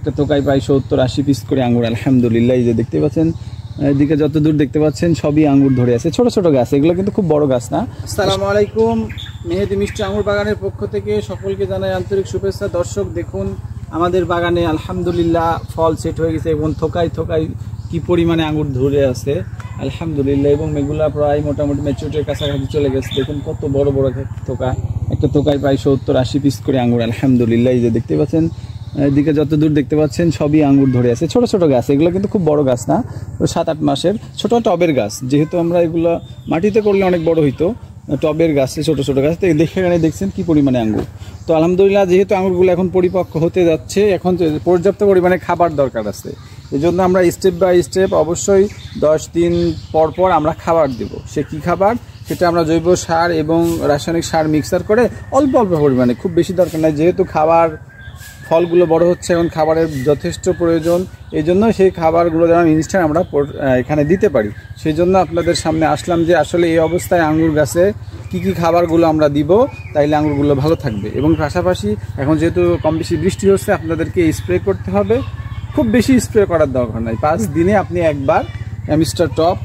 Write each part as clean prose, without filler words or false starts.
একটা টোকায় প্রায় 70-80 পিস করে আঙ্গুর আলহামদুলিল্লাহ। এই যে দেখতে পাচ্ছেন, এদিকে যত দূর দেখতে পাচ্ছেন সবই আঙ্গুর ধরে আছে, ছোট ছোট গাছ, এগুলো কিন্তু খুব বড় গাছ না। আসসালামু আলাইকুম, মেহেদি মিষ্টি আঙ্গুর বাগানের পক্ষ থেকে সকলকে জানাই আন্তরিক শুভেচ্ছা। দর্শক দেখুন আমাদের বাগানে আলহামদুলিল্লাহ ফল সেট হয়ে গেছে এবং থোকায় থোকায় কি পরিমাণে আঙ্গুর ধরে আছে আলহামদুলিল্লাহ, এবং এগুলা প্রায় মোটামুটি ম্যাচুরিটির কাছাকাছি চলে গেছে। দেখুন কত বড় বড় থোকা, একটা থোকায় প্রায় 70-80 পিস করে আঙ্গুর আলহামদুলিল্লাহ। এই যে দেখতে পাচ্ছেন, এদিকে যত দূর দেখতে পাচ্ছেন সবই আঙ্গুর ধরে আছে, ছোট ছোট গাছ, এগুলো কিন্তু খুব বড় গাছ না, 7-8 মাসের ছোট টবের গাছ। যেহেতু আমরা এগুলো মাটিতে করলে অনেক বড় হইতো, টবের গাছে ছোট ছোট গাছ দেখে এখানে দেখছেন কি পরিমাণে আঙ্গুর। তো আলহামদুলিল্লাহ যেহেতু আঙ্গুরগুলো এখন পরিপক্ক হতে যাচ্ছে, এখন পর্যাপ্ত পরিমাণে খাবার দরকার আছে, এই জন্য আমরা স্টেপ বাই স্টেপ অবশ্যই 10 দিন পর পর আমরা খাবার দেব। সে কি খাবার, সেটা আমরা জৈব সার এবং রাসায়নিক সার মিক্সার করে অল্প অল্প পরিমাণে, খুব বেশি দরকার নাই, যেহেতু খাবার ফলগুলো বড় হচ্ছে এখন খাবারের যথেষ্ট প্রয়োজন, এই জন্য সেই খাবারগুলো যেন ইনস্ট্যান্ট আমরা এখানে দিতে পারি। সেই জন্য আপনাদের সামনে আসলাম যে আসলে এই অবস্থায় আঙ্গুর গাছে কি কি খাবারগুলো আমরা দিব, তাইলে আঙ্গুরগুলো ভালো থাকবে। এবং পাশাপাশি এখন যেহেতু কম বেশি বৃষ্টি হচ্ছে, আপনাদেরকে স্প্রে করতে হবে, খুব বেশি স্প্রে করার দরকার নাই, 5 দিনে আপনি একবার অ্যামিস্টার টপ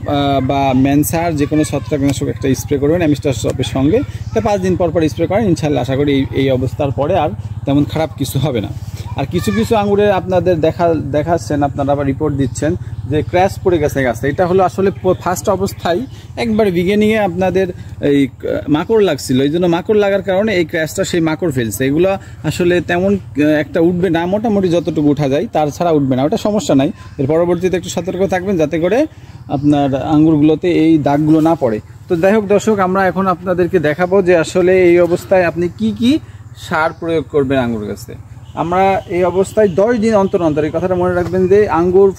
বা ম্যানসার যে কোনো ছত্রাকনাশক একটা স্প্রে করবেন অ্যামিস্টার টপের সঙ্গে, এটা 5 দিন পর পর স্প্রে করেন, ইনশাল্লাহ আশা করি এই অবস্থার পরে আর তেমন খারাপ কিছু হবে না। আর কিছু কিছু আঙ্গুরে আপনাদের দেখাচ্ছেন, আপনারা আবার রিপোর্ট দিচ্ছেন যে ক্র্যাশ পড়ে গেছে গাছে, এটা হলো আসলে ফার্স্ট অবস্থায় একবার বিগিনিংয়ে আপনাদের এই মাকড় লাগছিল, এই জন্য মাকড় লাগার কারণে এই ক্র্যাশটা সেই মাকড় ফেলছে, এগুলো আসলে তেমন একটা উঠবে না, মোটামুটি যতটুকু উঠা যায় তার ছাড়া উঠবে না, ওটা সমস্যা নাই। এর পরবর্তীতে একটু সতর্ক থাকবেন যাতে করে আপনার আঙ্গুরগুলোতে এই দাগগুলো না পড়ে। তো যাই হোক দর্শক, আমরা এখন আপনাদেরকে দেখাবো যে আসলে এই অবস্থায় আপনি কি কি সার প্রয়োগ করবেন আঙ্গুর গাছে। আমরা এই অবস্থায় 10 দিন অন্তর অন্তর, এই কথাটা মনে রাখবেন যে আঙ্গুর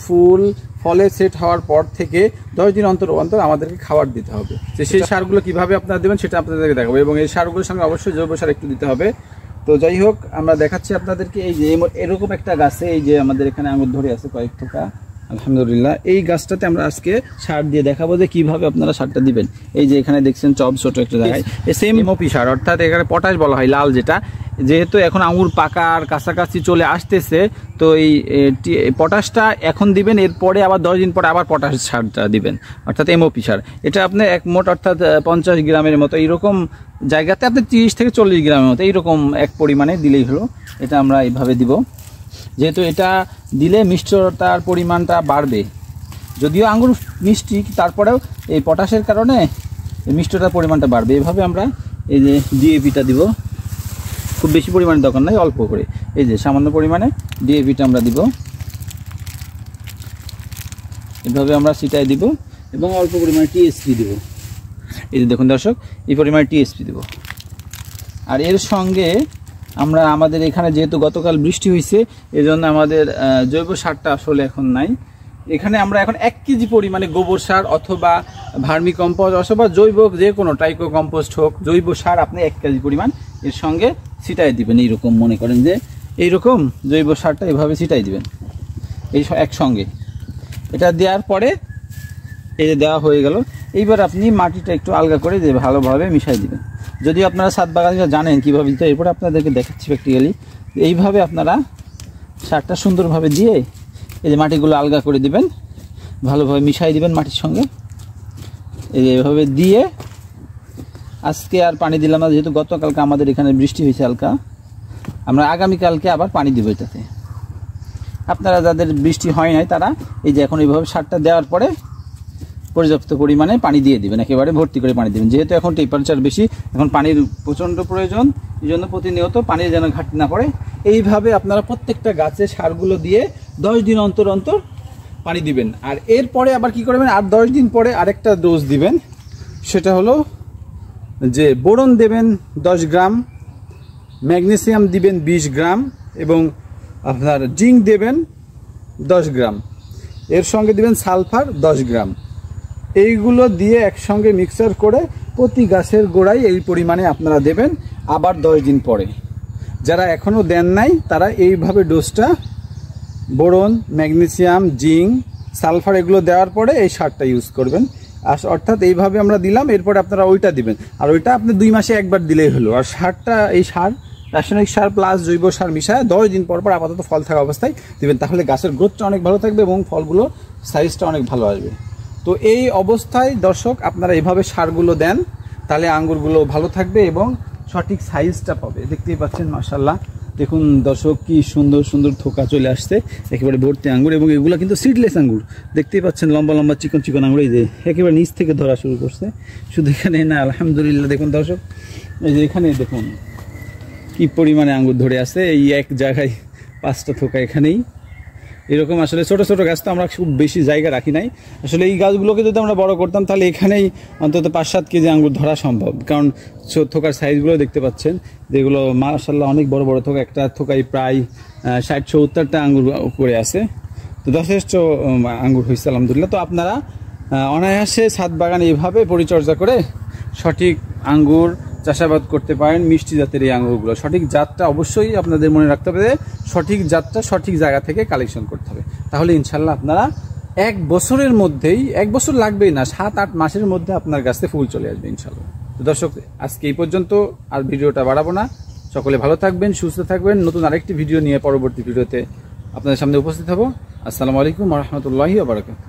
ফলে সেট হওয়ার পর থেকে 10 দিন অন্তর অন্তর আমাদেরকে খাবার দিতে হবে। যে সেই সারগুলো কিভাবে আপনারা দেবেন সেটা আপনাদেরকে দেখাবো, এবং এই সারগুলোর সঙ্গে অবশ্যই জৈব সার একটু দিতে হবে। তো যাই হোক, আমরা দেখাচ্ছি আপনাদেরকে এই যে এরকম একটা গাছে, এই যে আমাদের এখানে আঙ্গুর ধরে আছে কয়েক থোকা আলহামদুলিল্লাহ, এই গাছটাতে আমরা আজকে সার দিয়ে দেখাবো যে কিভাবে আপনারা সারটা দিবেন। এই যে এখানে দেখছেন টব ছোট একটা জায়গায় সেম এমওপি সার, অর্থাৎ এখানে পটাশ বলা হয় লাল যেটা, যেহেতু এখন আঙ্গুর পাকার কাছাকাছি চলে আসতেছে, তো এই পটাশটা এখন দিবেন, এরপরে আবার 10 দিন পরে আবার পটাশ সারটা দিবেন, অর্থাৎ এমওপি সার। এটা আপনি এক মোট অর্থাৎ 50 গ্রামের মতো এইরকম জায়গাতে আপনি 30 থেকে 40 গ্রামের মতো এইরকম এক পরিমাণে দিলেই হলো। এটা আমরা এইভাবে দিব, যেহেতু এটা দিলে মিষ্টতার পরিমাণটা বাড়বে, যদিও আঙ্গুর মিষ্টি তারপরেও এই পটাশের কারণে মিষ্টতার পরিমাণটা বাড়বে। এভাবে আমরা এই যে ডিএপিটা দিব, খুব বেশি পরিমাণে দরকার নাই, অল্প করে এই যে সামান্য পরিমাণে ডিএপিটা আমরা দিব, এভাবে আমরা ছিটাই দিব, এবং অল্প পরিমাণে টিএসপি দিব। এই যে দেখুন দর্শক, এই পরিমাণে টিএসপি দিব। আর এর সঙ্গে আমরা আমাদের এখানে যেহেতু গতকাল বৃষ্টি হয়েছে, এজন্য আমাদের জৈব সারটা আসলে এখন নাই, এখানে আমরা এখন 1 কেজি পরিমাণে গোবর সার অথবা ভার্মি কম্পোস্ট অথবা জৈব যে কোনো টাইকো কম্পোস্ট হোক, জৈব সার আপনি 1 কেজি পরিমাণ এর সঙ্গে ছিটাই দিবেন। এইরকম মনে করেন যে এইরকম জৈব সারটা এভাবে ছিটাই দিবেন এই একসঙ্গে। এটা দেওয়ার পরে এই যে দেওয়া হয়ে গেল, এইবার আপনি মাটিটা একটু আলগা করে দিয়ে ভালোভাবে মিশাই দিবেন। যদিও আপনারা ছাদ বাগানিরা জানেন কীভাবে দিতে, এরপরে আপনাদেরকে দেখাচ্ছি প্র্যাকটিক্যালি। এইভাবে আপনারা সারটা সুন্দরভাবে দিয়ে এই যে মাটিগুলো আলগা করে দিবেন, ভালোভাবে মিশাই দিবেন মাটির সঙ্গে। এই যে এভাবে দিয়ে আজকে আর পানি দিলাম না, যেহেতু গতকালকে আমাদের এখানে বৃষ্টি হয়েছে হালকা, আমরা আগামীকালকে আবার পানি দিব এটাতে। আপনারা যাদের বৃষ্টি হয় নাই তারা এই যে এখন এইভাবে সারটা দেওয়ার পরে পর্যাপ্ত পরিমাণে পানি দিয়ে দিবেন, একেবারে ভর্তি করে পানি দিবেন। যেহেতু এখন টেম্পারেচার বেশি, এখন পানির প্রচণ্ড প্রয়োজন, এই জন্য প্রতিনিয়ত পানির যেন ঘাটতি না পড়ে। এইভাবে আপনারা প্রত্যেকটা গাছে সারগুলো দিয়ে 10 দিন অন্তর অন্তর পানি দিবেন। আর এরপরে আবার কি করবেন, আর 10 দিন পরে আরেকটা ডোজ দিবেন, সেটা হলো যে বোরন দেবেন 10 গ্রাম, ম্যাগনেসিয়াম দিবেন 20 গ্রাম, এবং আপনার জিঙ্ক দেবেন 10 গ্রাম, এর সঙ্গে দিবেন সালফার 10 গ্রাম। এইগুলো দিয়ে একসঙ্গে মিক্সার করে প্রতি গাছের গোড়ায় এই পরিমাণে আপনারা দেবেন। আবার 10 দিন পরে, যারা এখনও দেন নাই তারা এইভাবে ডোজটা বোরন, ম্যাগনেসিয়াম, জিঙ্ক, সালফার এগুলো দেওয়ার পরে এই সারটা ইউজ করবেন। অর্থাৎ এইভাবে আমরা দিলাম, এরপরে আপনারা ওইটা দিবেন, আর ওইটা আপনি 2 মাসে একবার দিলেই হলো। আর সারটা, এই সার রাসায়নিক সার প্লাস জৈব সার মিশায় 10 দিন পর পর আপাতত ফল থাকা অবস্থায় দিবেন, তাহলে গাছের গ্রোথটা অনেক ভালো থাকবে এবং ফলগুলো সাইজটা অনেক ভালো আসবে। তো এই অবস্থায় দর্শক আপনারা এইভাবে সারগুলো দেন, তাহলে আঙ্গুরগুলো ভালো থাকবে এবং সঠিক সাইজটা পাবে। দেখতেই পাচ্ছেন মাশাআল্লাহ, দেখুন দর্শক কি সুন্দর সুন্দর থোকা চলে আসছে, একেবারে ভর্তি আঙ্গুর, এবং এগুলো কিন্তু সিডলেস আঙ্গুর। দেখতেই পাচ্ছেন লম্বা লম্বা চিকন চিকন আঙ্গুর, এই যে একেবারে নিচ থেকে ধরা শুরু করছে। শুধু এখানে না, আলহামদুলিল্লাহ দেখুন দর্শক, এই যে এখানে দেখুন কি পরিমাণে আঙ্গুর ধরে আছে, এই এক জায়গায় 5টা থোকা এখানেই। এরকম আসলে ছোট ছোট গাছ তো আমরা খুব বেশি জায়গা রাখি নাই, আসলে এই গাছগুলোকে যদি আমরা বড় করতাম তাহলে এখানেই অন্তত 5-7 কেজি আঙ্গুর ধরা সম্ভব, কারণ থোকার সাইজগুলো দেখতে পাচ্ছেন যেগুলো মাশাআল্লাহ অনেক বড় বড় থোকা, একটা থোকায় প্রায় 60-70টা আঙ্গুর করে আছে। তো যথেষ্ট আঙ্গুর হয়েছে আলহামদুলিল্লাহ। তো আপনারা অনায়াসে ছাদ বাগান এইভাবে পরিচর্যা করে সঠিক আঙ্গুর চাষাবাদ করতে পারেন। মিষ্টি জাতের এই আঙ্গুরগুলো সঠিক জাতটা অবশ্যই আপনাদের মনে রাখতে হবে, সঠিক জাতটা সঠিক জায়গা থেকে কালেকশন করতে হবে, তাহলে ইনশাল্লাহ আপনারা 1 বছরের মধ্যেই, 1 বছর লাগবেই না, 7-8 মাসের মধ্যে আপনার গাছে ফুল চলে আসবে ইনশাল্লাহ। তো দর্শক আজকে এই পর্যন্ত, আর ভিডিওটা বাড়াবো না। সকলে ভালো থাকবেন, সুস্থ থাকবেন। নতুন আরেকটি ভিডিও নিয়ে পরবর্তী ভিডিওতে আপনাদের সামনে উপস্থিত হব। আসসালামু আলাইকুম ওয়া রাহমাতুল্লাহি ওয়া বারাকাতুহু।